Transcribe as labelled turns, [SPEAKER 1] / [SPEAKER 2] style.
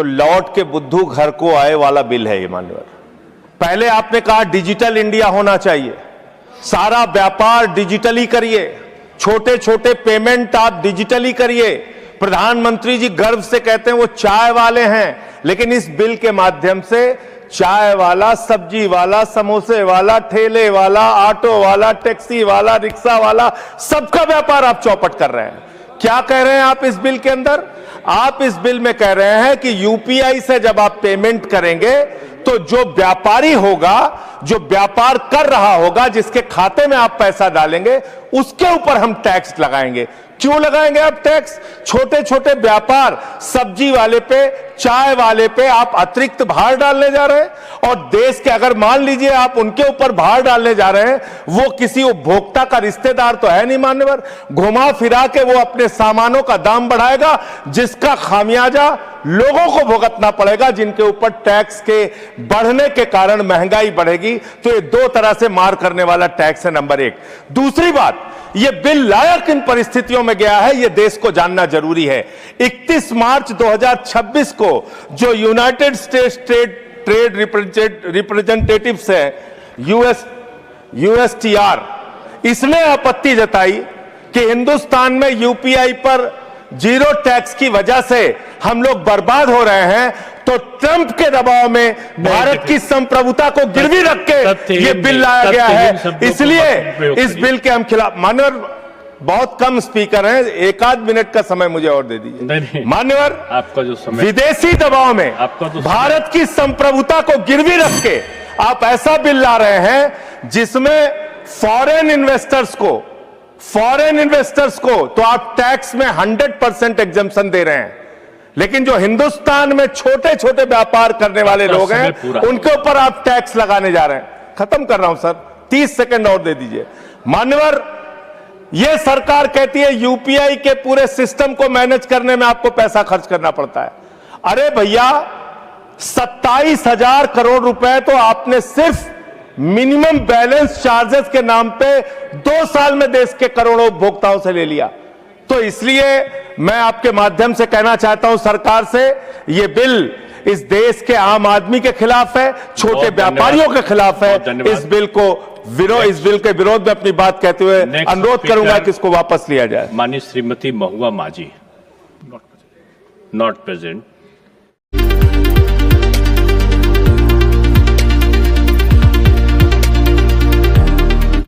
[SPEAKER 1] तो लौट के बुद्धू घर को आए वाला बिल है ये मान्यवर। पहले आपने कहा डिजिटल इंडिया होना चाहिए, सारा व्यापार डिजिटली करिए, छोटे छोटे पेमेंट आप डिजिटली करिए। प्रधानमंत्री जी गर्व से कहते हैं वो चाय वाले हैं, लेकिन इस बिल के माध्यम से चाय वाला, सब्जी वाला, समोसे वाला, ठेले वाला, ऑटो वाला, टैक्सी वाला, रिक्शा वाला, सबका व्यापार आप चौपट कर रहे हैं। क्या कह रहे हैं आप इस बिल के अंदर? आप इस बिल में कह रहे हैं कि यूपीआई से जब आप पेमेंट करेंगे तो जो व्यापारी होगा, जो व्यापार कर रहा होगा, जिसके खाते में आप पैसा डालेंगे, उसके ऊपर हम टैक्स लगाएंगे। क्यों लगाएंगे आप टैक्स? छोटे छोटे व्यापार, सब्जी वाले पे, चाय वाले पे आप अतिरिक्त भार डालने जा रहे हैं। और देश के अगर मान लीजिए आप उनके ऊपर भार डालने जा रहे हैं, वो किसी उपभोक्ता का रिश्तेदार तो है नहीं मान्यवर, घुमा फिरा के वो अपने सामानों का दाम बढ़ाएगा, जिसका खामियाजा लोगों को भुगतना पड़ेगा, जिनके ऊपर टैक्स के बढ़ने के कारण महंगाई बढ़ेगी। तो ये दो तरह से मार करने वाला टैक्स है, नंबर एक। दूसरी बात, ये बिल लाया किन परिस्थितियों में गया है, ये देश को जानना जरूरी है। 31 मार्च 2026 को जो यूनाइटेड स्टेट्स ट्रेड रिप्रेजेंटेटिव्स है, यूएसटीआर, इसने आपत्ति जताई कि हिंदुस्तान में यूपीआई पर जीरो टैक्स की वजह से हम लोग बर्बाद हो रहे हैं। तो ट्रंप के दबाव में भारत की संप्रभुता को गिरवी रख के ये बिल लाया गया है। इसलिए इस बिल के हम खिलाफ। मान्यवर बहुत कम स्पीकर हैं, एक आध मिनट का समय मुझे और दे दीजिए। मान्यवर, आपका जो समय, विदेशी दबाव में भारत की संप्रभुता को गिरवी रख के आप ऐसा बिल ला रहे हैं जिसमें फॉरेन इन्वेस्टर्स को तो आप टैक्स में 100% एग्जम्पशन दे रहे हैं, लेकिन जो हिंदुस्तान में छोटे छोटे व्यापार करने वाले लोग हैं उनके ऊपर आप टैक्स लगाने जा रहे हैं। खत्म कर रहा हूं सर, 30 सेकंड और दे दीजिए। मान्यवर, यह सरकार कहती है यूपीआई के पूरे सिस्टम को मैनेज करने में आपको पैसा खर्च करना पड़ता है। अरे भैया, 27,000 करोड़ रुपए तो आपने सिर्फ मिनिमम बैलेंस चार्जेस के नाम पे 2 साल में देश के करोड़ों उपभोक्ताओं से ले लिया। तो इसलिए मैं आपके माध्यम से कहना चाहता हूं सरकार से, यह बिल इस देश के आम आदमी के खिलाफ है, छोटे व्यापारियों के खिलाफ है। इस बिल के विरोध में अपनी बात कहते हुए अनुरोध करूंगा कि इसको वापस लिया जाए।
[SPEAKER 2] माननीय श्रीमती महुआ माझी, नॉट प्रेजेंट।